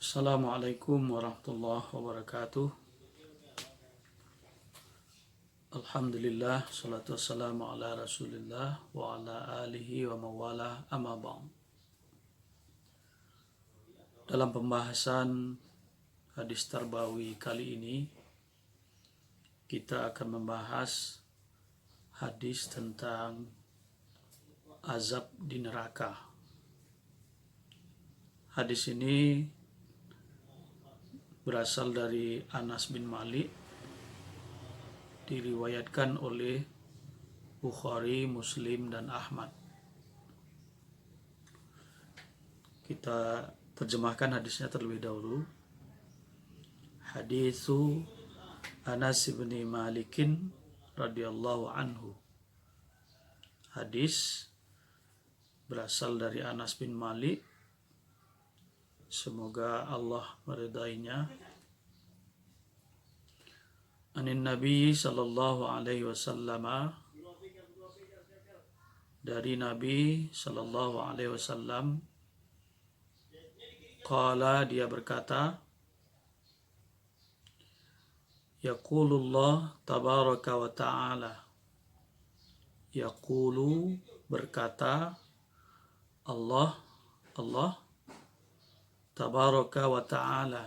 Assalamualaikum warahmatullahi wabarakatuh. Alhamdulillah, salatu wassalamu ala rasulillah wa ala alihi wa mawala amma ba'd. Dalam pembahasan hadis tarbawi kali ini, kita akan membahas hadis tentang azab di neraka. Hadis ini berasal dari Anas bin Malik, diriwayatkan oleh Bukhari, Muslim, dan Ahmad. Kita terjemahkan hadisnya terlebih dahulu. Hadisu Anas bin Malikin radhiyallahu anhu. Hadis berasal dari Anas bin Malik, semoga Allah meridainya. Anin Nabi sallallahu alaihi wasallam, dari Nabi sallallahu alaihi wasallam, qala, dia berkata, yaqulullah tabaraka wa ta'ala, yaqulu, berkata Allah tabaraka wa ta'ala,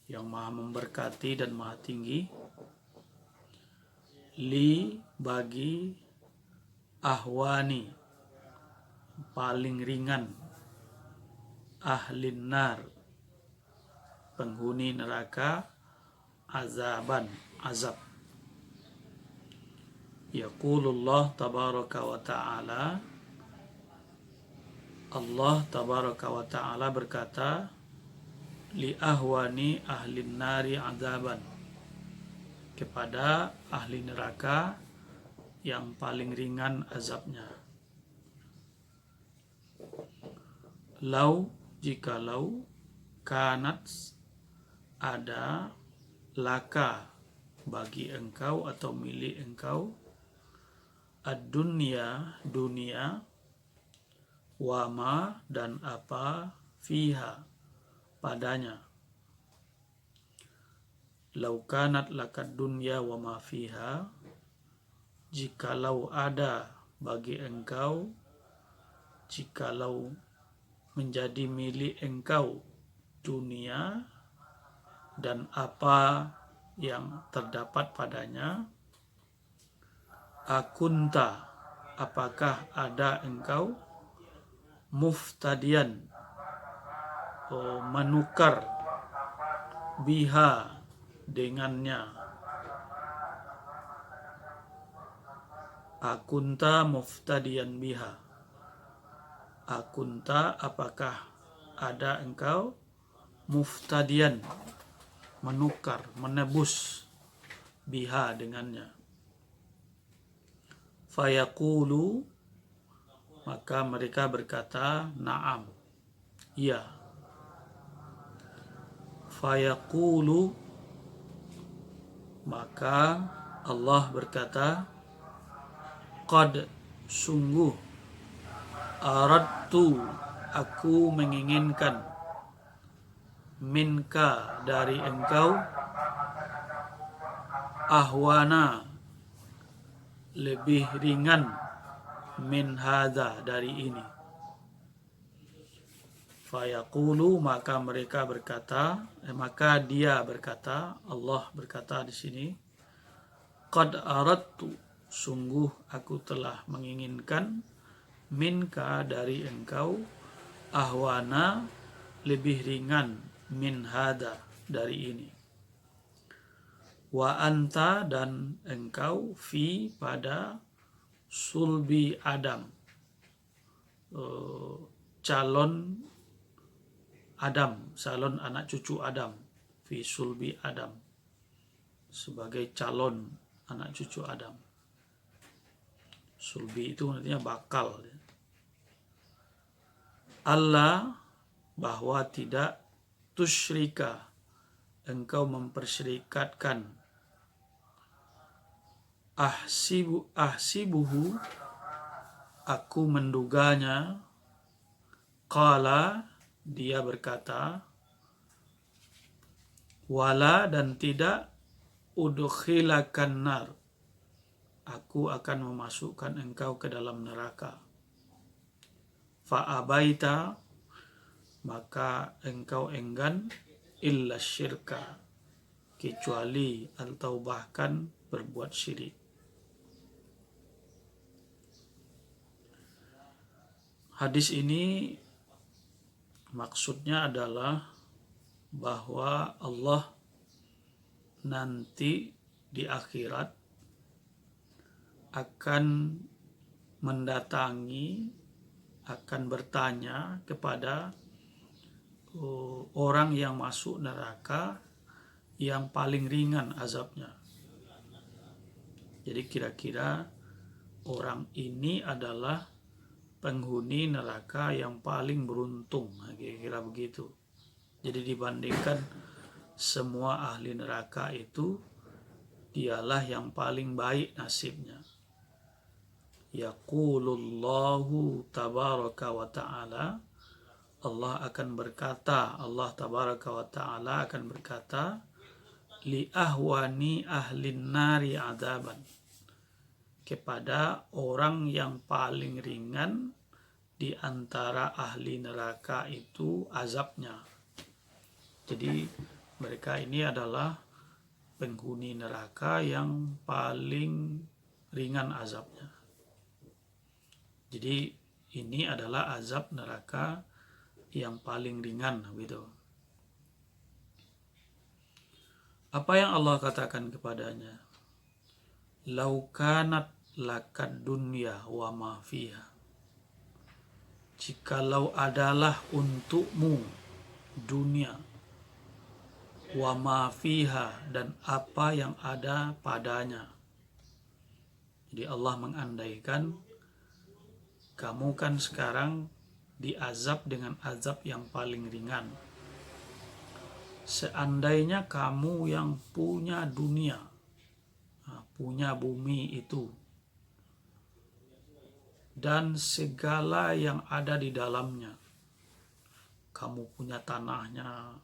yang maha memberkati dan maha tinggi, li, bagi, ahwani, paling ringan, ahlin nar, penghuni neraka, azaban, azab. Yaqulullah tabaraka wa ta'ala, Allah tabaraka wa ta'ala berkata, li ahwani ahlin nari azaban, kepada ahli neraka yang paling ringan azabnya. Lau, jikalau, kanat, ada, laka, bagi engkau atau milik engkau, ad-dunya, dunia, wama, dan apa, fiha, padanya. Laukanat lakad dunya wa ma fiha, jikalau ada bagi engkau, jikalau menjadi milik engkau dunia dan apa yang terdapat padanya, akunta, apakah ada engkau, muftadian, menukar, biha, dengannya. Akunta muftadian biha, akunta, apakah ada engkau, muftadian, menukar, menebus, biha, dengannya. Fayaqulu, maka mereka berkata, na'am, iya. Fayaqulu, maka Allah berkata, qad, sungguh, aradtu, aku menginginkan, minka, dari engkau, ahwana, lebih ringan, min hadza, dari ini. Fayaqulu, maka mereka berkata, maka dia berkata, Allah berkata di sini, qad aradtu, sungguh aku telah menginginkan, minka, dari engkau, ahwana, lebih ringan, min hadza, dari ini. Wa anta, dan engkau, fi, pada, sulbi Adam, calon Adam, calon anak cucu Adam, fi sulbi Adam, sebagai calon anak cucu Adam. Sulbi itu artinya bakal. Allah, bahwa tidak, tusyrika, engkau memperserikatkan, ahsibuhu, aku menduganya, qala, dia berkata, Wala dan tidak udkhilakan nar, aku akan memasukkan engkau ke dalam neraka. Fa'abaita, maka engkau enggan, illa syirka, kecuali atau bahkan berbuat syirik. Hadis ini maksudnya adalah bahwa Allah nanti di akhirat akan mendatangi, akan bertanya kepada orang yang masuk neraka yang paling ringan azabnya. Jadi kira-kira orang ini adalah penghuni neraka yang paling beruntung, kira-kira begitu. Jadi dibandingkan semua ahli neraka itu, dialah yang paling baik nasibnya. Yaqulullahu tabaraka wa ta'ala, Allah akan berkata, Allah tabaraka wa ta'ala akan berkata, li ahwani ahlin nari adaban, kepada orang yang paling ringan di antara ahli neraka itu azabnya. Jadi mereka ini adalah penghuni neraka yang paling ringan azabnya. Jadi ini adalah azab neraka yang paling ringan gitu. Apa yang Allah katakan kepadanya? Lau kanat lakad dunya wa ma fiha, jikalau adalah untukmu dunia, wa ma fiha, dan apa yang ada padanya. Jadi Allah mengandaikan kamu kan sekarang diazab dengan azab yang paling ringan. Seandainya kamu yang punya dunia, punya bumi itu, dan segala yang ada di dalamnya, kamu punya tanahnya,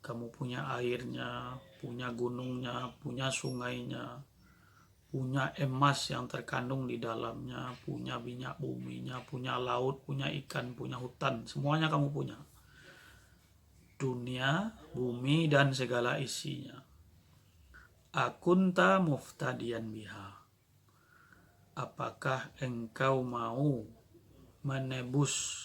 kamu punya airnya, punya gunungnya, punya sungainya, punya emas yang terkandung di dalamnya, punya minyak buminya, punya laut, punya ikan, punya hutan, semuanya kamu punya. Dunia, bumi, dan segala isinya. Akunta muftadiyan biha, apakah engkau mau menebus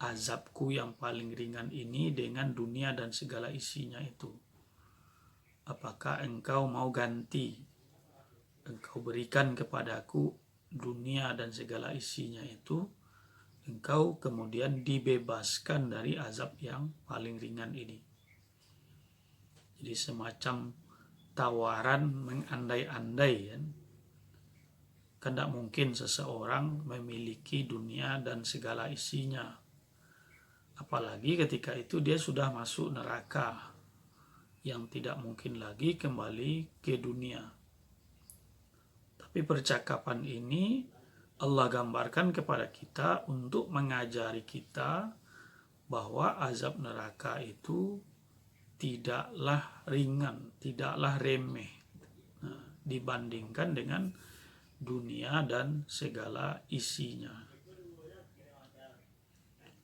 azabku yang paling ringan ini dengan dunia dan segala isinya itu? Apakah engkau mau ganti, engkau berikan kepadaku dunia dan segala isinya itu, engkau kemudian dibebaskan dari azab yang paling ringan ini? Jadi semacam tawaran mengandai-andai, kan tidak mungkin seseorang memiliki dunia dan segala isinya, apalagi ketika itu dia sudah masuk neraka yang tidak mungkin lagi kembali ke dunia. Tapi percakapan ini Allah gambarkan kepada kita untuk mengajari kita bahwa azab neraka itu tidaklah ringan, tidaklah remeh dibandingkan dengan dunia dan segala isinya.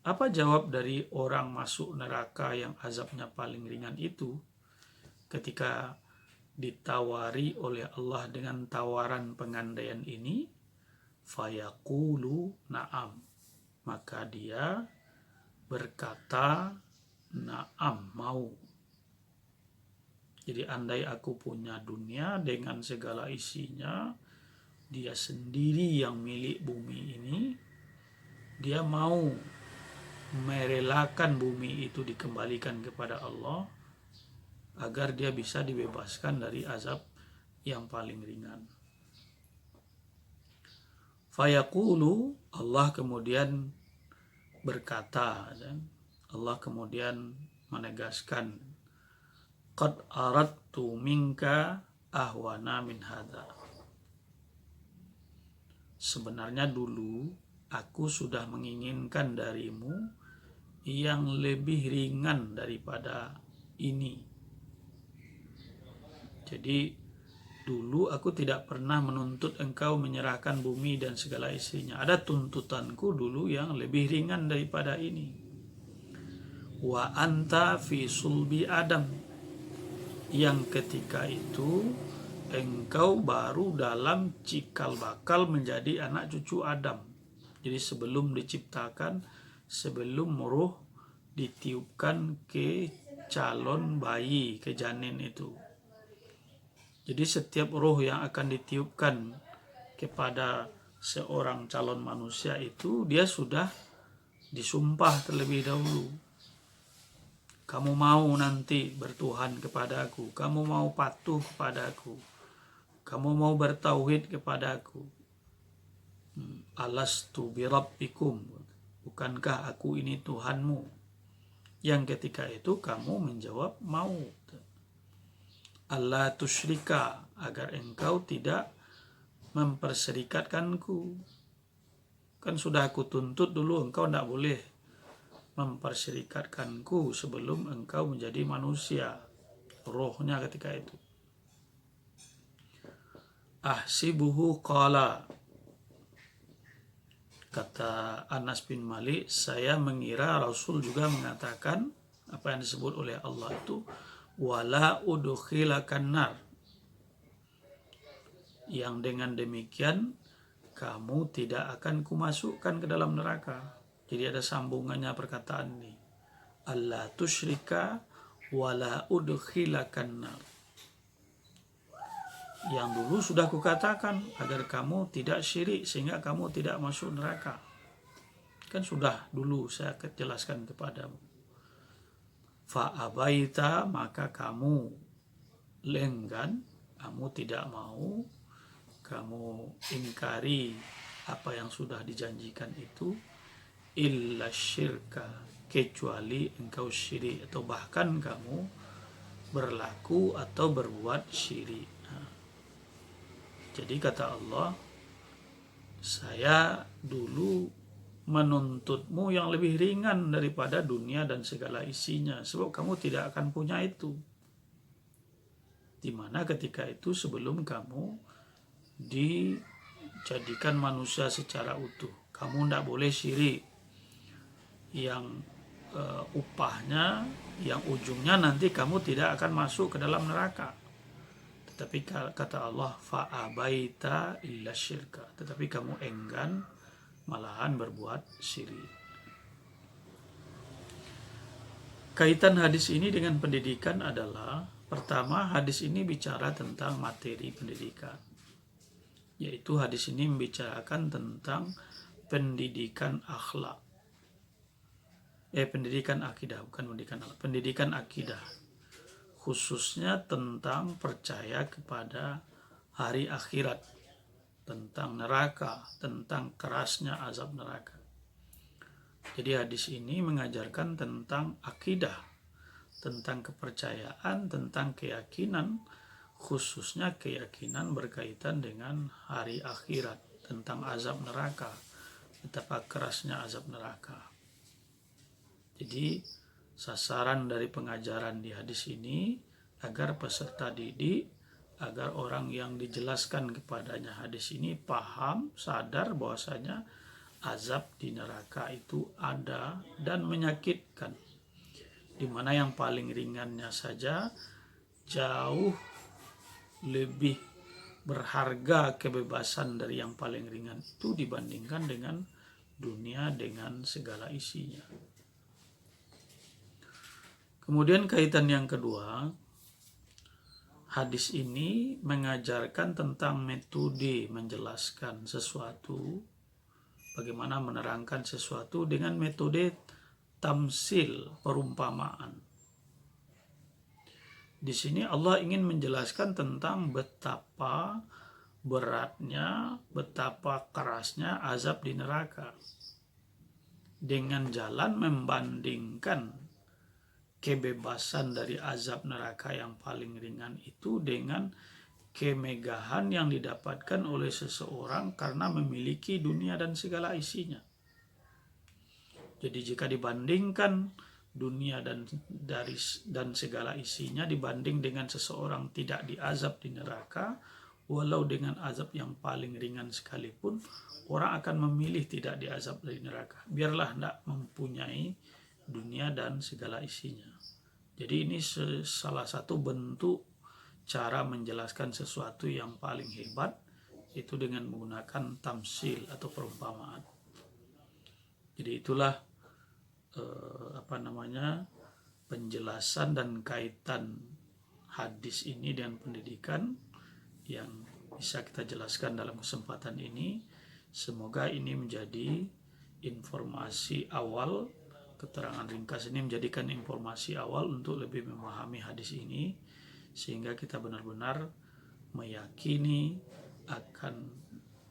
Apa jawab dari orang masuk neraka yang azabnya paling ringan itu ketika ditawari oleh Allah dengan tawaran pengandaian ini? Fayaqulu na'am, maka dia berkata na'am, mau. Jadi andai aku punya dunia dengan segala isinya, dia sendiri yang milik bumi ini, dia mau merelakan bumi itu dikembalikan kepada Allah agar dia bisa dibebaskan dari azab yang paling ringan. Fayaqulu, Allah kemudian berkata, dan Allah kemudian menegaskan, qad aradtu minka ahwana min hadza, sebenarnya dulu aku sudah menginginkan darimu yang lebih ringan daripada ini. Jadi dulu aku tidak pernah menuntut engkau menyerahkan bumi dan segala isinya. Ada tuntutanku dulu yang lebih ringan daripada ini. Wa anta fi sulbi Adam, yang ketika itu engkau baru dalam cikal bakal menjadi anak cucu Adam. Jadi sebelum diciptakan, sebelum ruh ditiupkan ke calon bayi, ke janin itu. Jadi setiap roh yang akan ditiupkan kepada seorang calon manusia itu, dia sudah disumpah terlebih dahulu. Kamu mau nanti bertuhan kepadaku, kamu mau patuh kepadaku, kamu mau bertauhid kepadaku. Alastu birabbikum, bukankah aku ini Tuhanmu? Yang ketika itu kamu menjawab mau. Allah tusyrika, agar engkau tidak memperserikatkanku. Kan sudah aku tuntut dulu, engkau tidak boleh memperserikatkanku sebelum engkau menjadi manusia. Rohnya ketika itu. Ahsibuhu qala, kata Anas bin Malik, saya mengira Rasul juga mengatakan apa yang disebut oleh Allah itu, wala udkhilakan nar, yang dengan demikian kamu tidak akan kumasukkan ke dalam neraka. Jadi ada sambungannya perkataan ini. Allah tusyrika wala udkhilakan nar. Yang dulu sudah kukatakan agar kamu tidak syirik sehingga kamu tidak masuk neraka. Kan sudah dulu saya jelaskan kepadamu. Fa'abaita, maka kamu lenggan, kamu tidak mau, kamu ingkari apa yang sudah dijanjikan itu, illa syirka, kecuali engkau syirik atau bahkan kamu berlaku atau berbuat syirik. Jadi kata Allah, saya dulu menuntutmu yang lebih ringan daripada dunia dan segala isinya, sebab kamu tidak akan punya itu. Dimana ketika itu sebelum kamu dijadikan manusia secara utuh, kamu tidak boleh syirik yang upahnya, yang ujungnya nanti kamu tidak akan masuk ke dalam neraka. Tetapi kata Allah, fa'abaita illa syirka, tetapi kamu enggan, malahan berbuat syirik. Kaitan hadis ini dengan pendidikan adalah, pertama, hadis ini bicara tentang materi pendidikan, yaitu hadis ini membicarakan tentang pendidikan akhlak. Pendidikan akidah, bukan pendidikan akhlak, pendidikan akidah. Khususnya tentang percaya kepada hari akhirat, tentang neraka, tentang kerasnya azab neraka. Jadi hadis ini mengajarkan tentang akidah, tentang kepercayaan, tentang keyakinan, khususnya keyakinan berkaitan dengan hari akhirat, tentang azab neraka, betapa kerasnya azab neraka. Jadi sasaran dari pengajaran di hadis ini agar peserta didik, agar orang yang dijelaskan kepadanya hadis ini paham, sadar bahwasanya azab di neraka itu ada dan menyakitkan. Di mana yang paling ringannya saja jauh lebih berharga kebebasan dari yang paling ringan itu dibandingkan dengan dunia dengan segala isinya. Kemudian kaitan yang kedua, hadis ini mengajarkan tentang metode menjelaskan sesuatu, bagaimana menerangkan sesuatu dengan metode tamsil, perumpamaan. Di sini Allah ingin menjelaskan tentang betapa beratnya, betapa kerasnya azab di neraka, dengan jalan membandingkan kebebasan dari azab neraka yang paling ringan itu dengan kemegahan yang didapatkan oleh seseorang karena memiliki dunia dan segala isinya. Jadi jika dibandingkan dunia dan segala isinya dibanding dengan seseorang tidak diazab di neraka, walau dengan azab yang paling ringan sekalipun, orang akan memilih tidak diazab di neraka. Biarlah tidak mempunyai dunia dan segala isinya. Jadi ini salah satu bentuk cara menjelaskan sesuatu yang paling hebat, itu dengan menggunakan tamsil atau perumpamaan. Jadi itulah penjelasan dan kaitan hadis ini dengan pendidikan yang bisa kita jelaskan dalam kesempatan ini. Semoga ini menjadi informasi awal, keterangan ringkas ini menjadikan informasi awal untuk lebih memahami hadis ini, sehingga kita benar-benar meyakini akan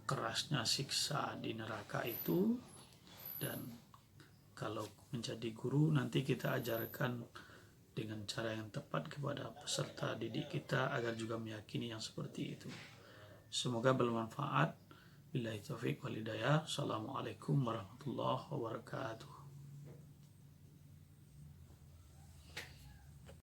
kerasnya siksa di neraka itu. Dan kalau menjadi guru, nanti kita ajarkan dengan cara yang tepat kepada peserta didik kita agar juga meyakini yang seperti itu. Semoga bermanfaat. Billahi taufiq wal hidayah. Assalamualaikum warahmatullahi wabarakatuh.